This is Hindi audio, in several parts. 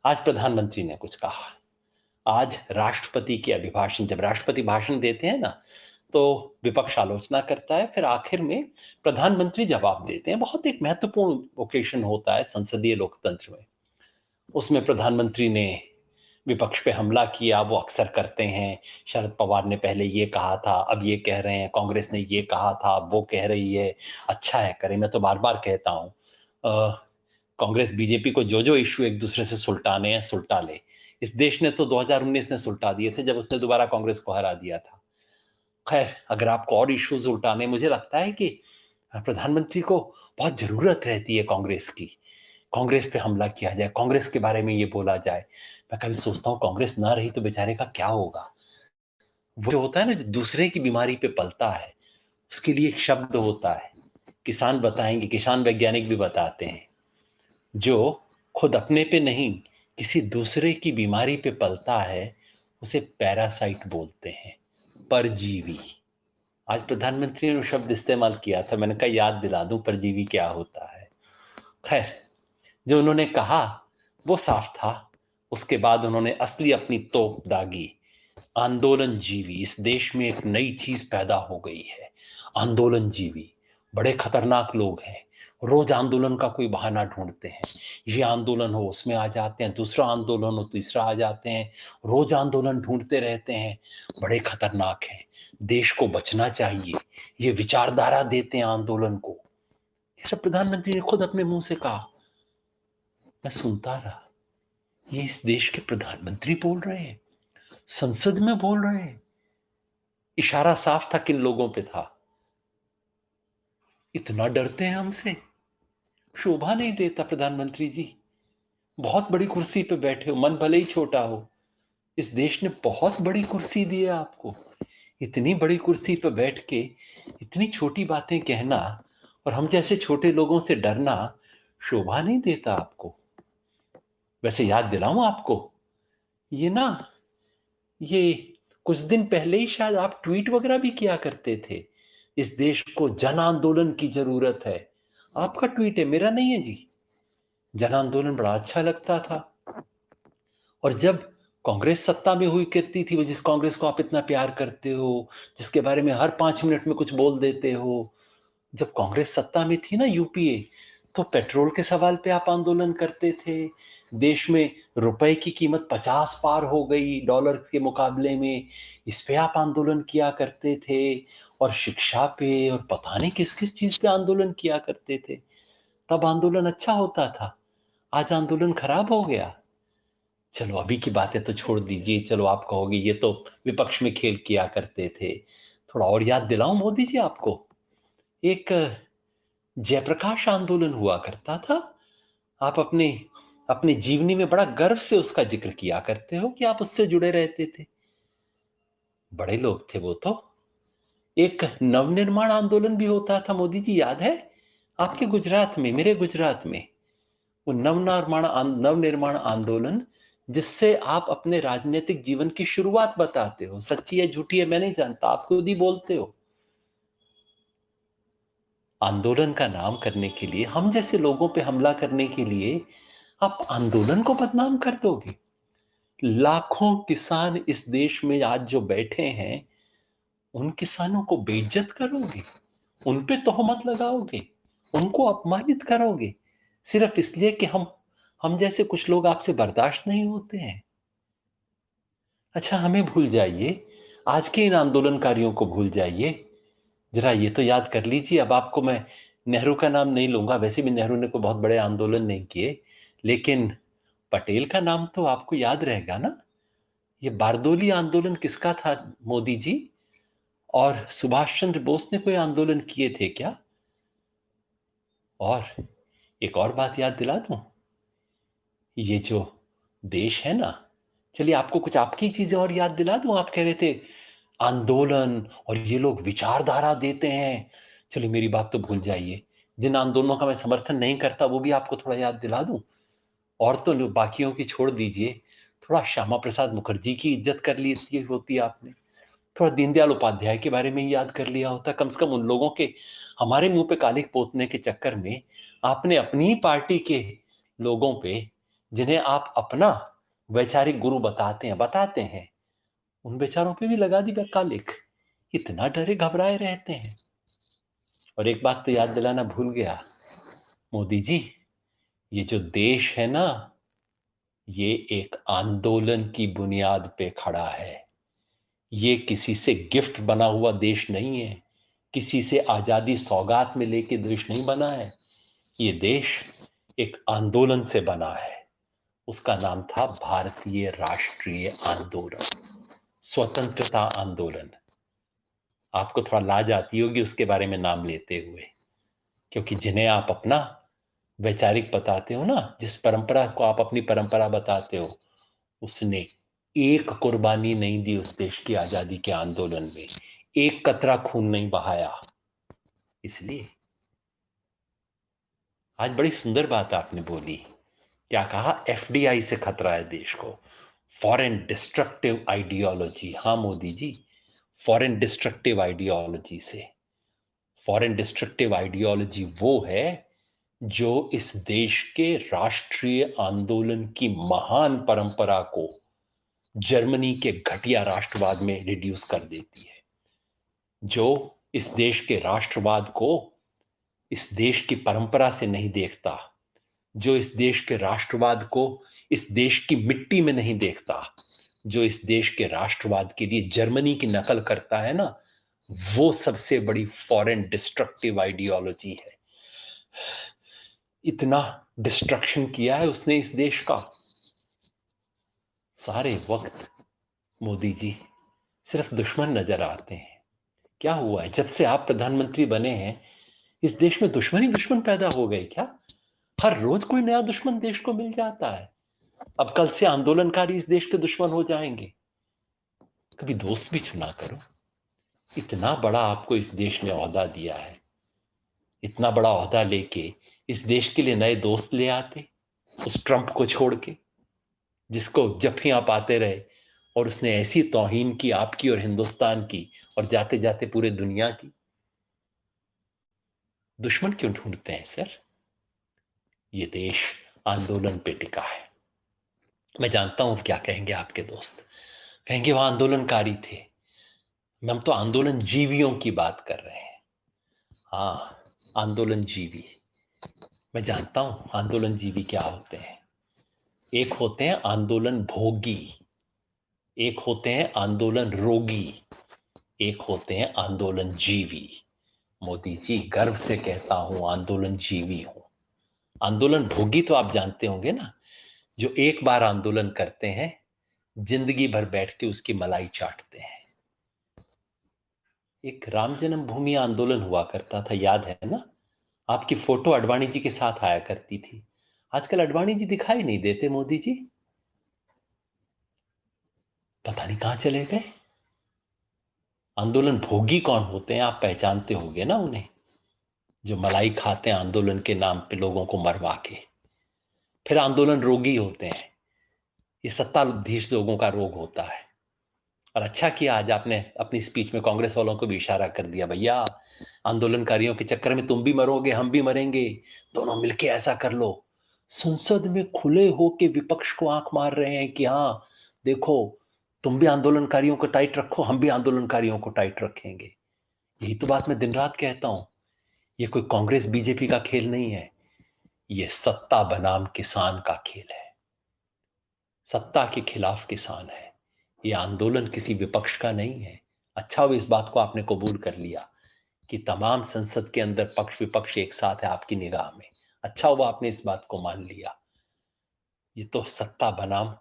आज प्रधानमंत्री ने कुछ कहा। आज राष्ट्रपति के अभिभाषण, जब राष्ट्रपति भाषण देते हैं ना, तो विपक्ष आलोचना करता है, फिर आखिर में प्रधानमंत्री जवाब देते हैं। बहुत एक महत्वपूर्ण ओकेशन होता है संसदीय लोकतंत्र में। उसमें प्रधानमंत्री ने विपक्ष पे हमला किया, वो अक्सर करते हैं। शरद पवार ने पहले ये कहा था, अब ये कह रहे हैं, कांग्रेस ने ये कहा था, अब वो कह रही है। अच्छा है, करें। मैं तो बार बार कहता हूँ, कांग्रेस बीजेपी को जो जो इश्यू एक दूसरे से सुलटाने हैं सुलटा ले। इस देश ने तो 2019 में सुलटा दिए थे, जब उसने दोबारा कांग्रेस को हरा दिया था। खैर, अगर आपको और इश्यूज उल्टाने, मुझे लगता है कि प्रधानमंत्री को बहुत जरूरत रहती है कांग्रेस की। कांग्रेस पे हमला किया जाए, कांग्रेस के बारे में ये बोला जाए। मैं कभी सोचता हूँ, कांग्रेस ना रही तो बेचारे का क्या होगा। वो जो होता है ना, जो दूसरे की बीमारी पे पलता है, उसके लिए एक शब्द होता है, किसान बताएंगे, किसान वैज्ञानिक भी बताते हैं, जो खुद अपने पे नहीं किसी दूसरे की बीमारी पे पलता है, उसे पैरासाइट बोलते हैं, परजीवी। आज प्रधानमंत्री ने वो शब्द इस्तेमाल किया था, मैंने कहा याद दिला दूं परजीवी क्या होता है। खैर, जो उन्होंने कहा वो साफ था। उसके बाद उन्होंने असली अपनी तोप दागी। आंदोलन जीवी, इस देश में एक नई चीज पैदा हो गई है, आंदोलन जीवी। बड़े खतरनाक लोग हैं, रोज आंदोलन का कोई बहाना ढूंढते हैं। ये आंदोलन हो उसमें आ जाते हैं, दूसरा आंदोलन हो तीसरा आ जाते हैं, रोज आंदोलन ढूंढते रहते हैं। बड़े खतरनाक हैं, देश को बचना चाहिए। ये विचारधारा देते हैं आंदोलन को। ये सब प्रधानमंत्री ने खुद अपने मुंह से कहा। मैं सुनता रहा, ये इस देश के प्रधानमंत्री बोल रहे हैं, संसद में बोल रहे हैं। इशारा साफ था किन लोगों पे था। इतना डरते हैं हमसे, शोभा नहीं देता प्रधानमंत्री जी। बहुत बड़ी कुर्सी पे बैठे हो, मन भले ही छोटा हो, इस देश ने बहुत बड़ी कुर्सी दी है आपको। इतनी बड़ी कुर्सी पे बैठ के इतनी छोटी बातें कहना और हम जैसे छोटे लोगों से डरना शोभा नहीं देता आपको। वैसे याद दिलाऊं आपको, ये ना, ये कुछ दिन पहले ही शायद आप ट्वीट वगैरह भी किया करते थे, इस देश को जन आंदोलन की जरूरत है। आपका ट्वीट है, मेरा नहीं है जी। जन आंदोलन बड़ा अच्छा लगता था। और जब कांग्रेस सत्ता में हुई करती थी, वो जिस कांग्रेस को आप इतना प्यार करते हो, जिसके बारे में हर 5 मिनट में कुछ बोल देते हो, जब कांग्रेस सत्ता में थी ना, यूपीए, तो पेट्रोल के सवाल पे आप आंदोलन करते थे। देश में रुपए की कीमत 50 पार हो गई डॉलर के मुकाबले में, इस पे आप आंदोलन किया करते थे। और शिक्षा पे और पता नहीं किस किस चीज पे आंदोलन किया करते थे। तब आंदोलन अच्छा होता था, आज आंदोलन खराब हो गया। चलो अभी की बातें तो छोड़ दीजिए, चलो आप कहोगे ये तो विपक्ष में खेल किया करते थे। थोड़ा और याद दिलाऊं मोदी जी आपको, एक जयप्रकाश आंदोलन हुआ करता था। आप अपने अपने जीवनी में बड़ा गर्व से उसका जिक्र किया करते हो कि आप उससे जुड़े रहते थे। बड़े लोग थे वो तो। एक नवनिर्माण आंदोलन भी होता था मोदी जी, याद है आपके गुजरात में, मेरे गुजरात में। वो नवनिर्माण आंदोलन, जिससे आप अपने राजनीतिक जीवन की शुरुआत बताते हो। सच्ची है झूठी है मैं नहीं जानता, आप खुद ही बोलते हो। आंदोलन का नाम करने के लिए, हम जैसे लोगों पे हमला करने के लिए आप आंदोलन को बदनाम कर दोगे। लाखों किसान इस देश में आज जो बैठे हैं, उन किसानों को बेइज्जत करोगे, उन पे तोहमत लगाओगे, उनको अपमानित करोगे, सिर्फ इसलिए कि हम जैसे कुछ लोग आपसे बर्दाश्त नहीं होते हैं। अच्छा, हमें भूल जाइए, आज के इन आंदोलनकारियों को भूल जाइए। जरा ये तो याद कर लीजिए, अब आपको मैं नेहरू का नाम नहीं लूंगा, वैसे भी नेहरू ने कोई बहुत बड़े आंदोलन नहीं किए, लेकिन पटेल का नाम तो आपको याद रहेगा ना। ये बारदोली आंदोलन किसका था मोदी जी? और सुभाष चंद्र बोस ने कोई आंदोलन किए थे क्या? और एक और बात याद दिला दूं, ये जो देश है ना, चलिए आपको कुछ आपकी चीजें और याद दिला दूं। आप कह रहे थे आंदोलन और ये लोग विचारधारा देते हैं, चलिए मेरी बात तो भूल जाइए। जिन आंदोलनों का मैं समर्थन नहीं करता वो भी आपको थोड़ा याद दिला दूं। और तो बाकियों की छोड़ दीजिए, थोड़ा श्यामा प्रसाद मुखर्जी की इज्जत कर ली होती आपने, थोड़ा दीनदयाल उपाध्याय के बारे में ही याद कर लिया होता। कम से कम उन लोगों के, हमारे मुंह पे कालिख पोतने के चक्कर में आपने अपनी ही पार्टी के लोगों पे जिन्हें आप अपना वैचारिक गुरु बताते हैं, उन बेचारों पे भी लगा दी कालिख। इतना डरे घबराए रहते हैं। और एक बात तो याद दिलाना भूल गया, मोदी जी, ये जो देश है ना, ये एक आंदोलन की बुनियाद पे खड़ा है। ये किसी से गिफ्ट बना हुआ देश नहीं है, किसी से आजादी सौगात में लेके देश नहीं बना है। ये देश एक आंदोलन से बना है। उसका नाम था भारतीय राष्ट्रीय आंदोलन, स्वतंत्रता आंदोलन। आपको थोड़ा लाज आती होगी उसके बारे में नाम लेते हुए, क्योंकि जिन्हें आप अपना वैचारिक बताते हो ना, जिस परंपरा को आप अपनी परंपरा बताते हो, उसने एक कुर्बानी नहीं दी उस देश की आजादी के आंदोलन में, एक कतरा खून नहीं बहाया। इसलिए आज बड़ी सुंदर बात आपने बोली। क्या कहा? एफडीआई से खतरा है देश को, फॉरेन डिस्ट्रक्टिव आइडियोलॉजी। हाँ Modi ji, foreign destructive ideology से। फॉरेन डिस्ट्रक्टिव आइडियोलॉजी वो है जो इस देश के राष्ट्रीय आंदोलन की महान परंपरा को जर्मनी के घटिया राष्ट्रवाद में रिड्यूस कर देती है, जो इस देश के राष्ट्रवाद को इस देश की परंपरा से नहीं देखता, जो इस देश के राष्ट्रवाद को इस देश की मिट्टी में नहीं देखता, जो इस देश के राष्ट्रवाद के लिए जर्मनी की नकल करता है ना, वो सबसे बड़ी फॉरेन डिस्ट्रक्टिव आइडियोलॉजी है। इतना डिस्ट्रक्शन किया है उसने इस देश का। सारे वक्त मोदी जी सिर्फ दुश्मन नजर आते हैं। क्या हुआ है? जब से आप प्रधानमंत्री बने हैं, इस देश में दुश्मन ही दुश्मन पैदा हो गए क्या? हर रोज कोई नया दुश्मन देश को मिल जाता है। अब कल से आंदोलनकारी इस देश के दुश्मन हो जाएंगे। कभी दोस्त भी चुना करो। इतना बड़ा आपको इस देश ने ओहदा दिया है, इतना बड़ा ओहदा लेके इस देश के लिए नए दोस्त ले आते, उस ट्रंप को छोड़ के, जिसको जफ्फियां पाते रहे और उसने ऐसी तौहीन की आपकी और हिंदुस्तान की और जाते जाते पूरे दुनिया की। दुश्मन क्यों ढूंढते हैं सर? ये देश आंदोलन पे टिका है। मैं जानता हूं क्या कहेंगे आपके दोस्त, कहेंगे वो आंदोलनकारी थे। हम तो आंदोलन जीवियों की बात कर रहे हैं। हाँ, आंदोलन जीवी। मैं जानता हूं आंदोलन जीवी क्या होते हैं। एक होते हैं आंदोलन भोगी, एक होते हैं आंदोलन रोगी, एक होते हैं आंदोलन जीवी। मोदी जी, गर्व से कहता हूं आंदोलन जीवी हूं। आंदोलन भोगी तो आप जानते होंगे ना, जो एक बार आंदोलन करते हैं, जिंदगी भर बैठ के उसकी मलाई चाटते हैं। एक राम जन्मभूमि आंदोलन हुआ करता था, याद है ना? आपकी फोटो अडवाणी जी के साथ आया करती थी। आजकल अडवाणी जी दिखाई नहीं देते मोदी जी, पता नहीं कहां चले गए। आंदोलन भोगी कौन होते हैं? आप पहचानते होंगे ना उन्हें, जो मलाई खाते हैं आंदोलन के नाम पे लोगों को मरवा के। फिर आंदोलन रोगी होते हैं, ये सत्ताधीश लोगों का रोग होता है। और अच्छा किया आज आपने अपनी स्पीच में कांग्रेस वालों को भी इशारा कर दिया, भैया आंदोलनकारियों के चक्कर में तुम भी मरोगे, हम भी मरेंगे, दोनों मिलके ऐसा कर लो। संसद में खुले होके विपक्ष को आंख मार रहे हैं कि हाँ देखो, तुम भी आंदोलनकारियों को टाइट रखो, हम भी आंदोलनकारियों को टाइट रखेंगे। यही तो बात मैं दिन रात कहता हूं। ये कोई कांग्रेस बीजेपी का खेल नहीं है, ये सत्ता बनाम किसान का खेल है। सत्ता के खिलाफ किसान है। ये आंदोलन किसी विपक्ष का नहीं है। अच्छा हुआ इस बात को आपने कबूल कर लिया कि तमाम संसद के अंदर पक्ष विपक्ष एक साथ है आपकी निगाह में। अच्छा हुआ आपने इस बात को मान लिया। ये तो सत्ता बनाम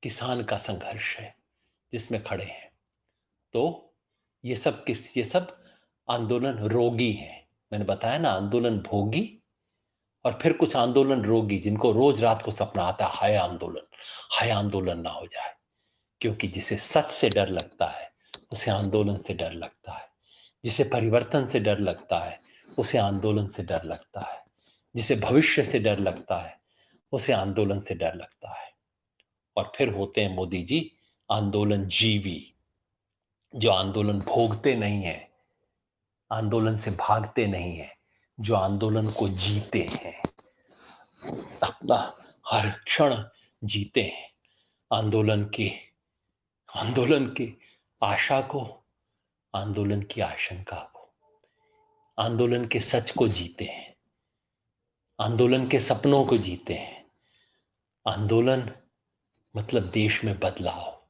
किसान का संघर्ष है जिसमें खड़े हैं। तो ये सब आंदोलन रोगी हैं। मैंने बताया ना, आंदोलन भोगी और फिर कुछ आंदोलन रोगी, जिनको रोज रात को सपना आता है हाय आंदोलन ना हो जाए। क्योंकि जिसे सच से डर लगता है उसे आंदोलन से डर लगता है, जिसे परिवर्तन से डर लगता है उसे आंदोलन से डर लगता है, जिसे भविष्य से डर लगता है उसे आंदोलन से डर लगता है। और फिर होते हैं मोदी जी आंदोलन जीवी, जो आंदोलन भोगते नहीं है, आंदोलन से भागते नहीं है, जो आंदोलन को जीते हैं, अपना हर क्षण जीते हैं आंदोलन के आंदोलन की आशा को, आंदोलन की आशंका को, आंदोलन के सच को जीते हैं, आंदोलन के सपनों को जीते हैं। आंदोलन मतलब देश में बदलाव,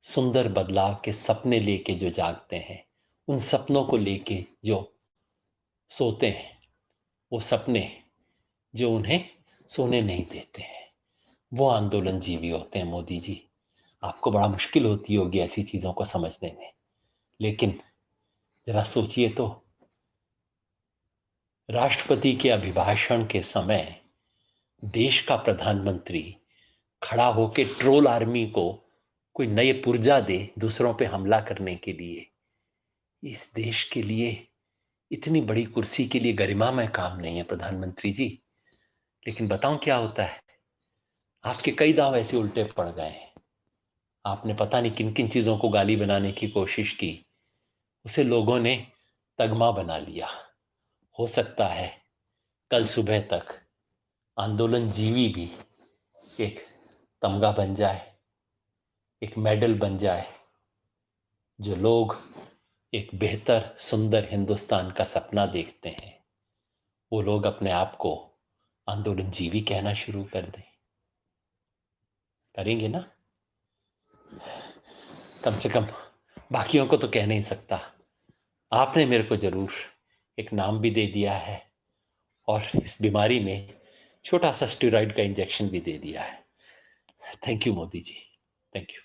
सुंदर बदलाव के सपने लेके जो जागते हैं, उन सपनों को लेके जो सोते हैं, वो सपने जो उन्हें सोने नहीं देते हैं, वो आंदोलन जीवी होते हैं। मोदी जी, आपको बड़ा मुश्किल होती होगी ऐसी चीजों को समझने में, लेकिन जरा सोचिए तो, राष्ट्रपति के अभिभाषण के समय देश का प्रधानमंत्री खड़ा होकर ट्रोल आर्मी को कोई नए पुर्जा दे दूसरों पे हमला करने के लिए। इस देश के लिए इतनी बड़ी कुर्सी के लिए गरिमामय काम नहीं है प्रधानमंत्री जी। लेकिन बताऊं क्या होता है, आपके कई दांव ऐसे उल्टे पड़ गए हैं। आपने पता नहीं किन किन चीजों को गाली बनाने की कोशिश की, उसे लोगों ने तगमा बना लिया। हो सकता है कल सुबह तक आंदोलन जीवी भी एक तमगा बन जाए, एक मेडल बन जाए, जो लोग एक बेहतर सुंदर हिंदुस्तान का सपना देखते हैं, वो लोग अपने आप को आंदोलन जीवी कहना शुरू कर दें। करेंगे ना? कम से कम बाकियों को तो कह नहीं सकता, आपने मेरे को जरूर एक नाम भी दे दिया है और इस बीमारी में छोटा सा स्टेरॉइड का इंजेक्शन भी दे दिया है। Thank you Modi ji, thank you.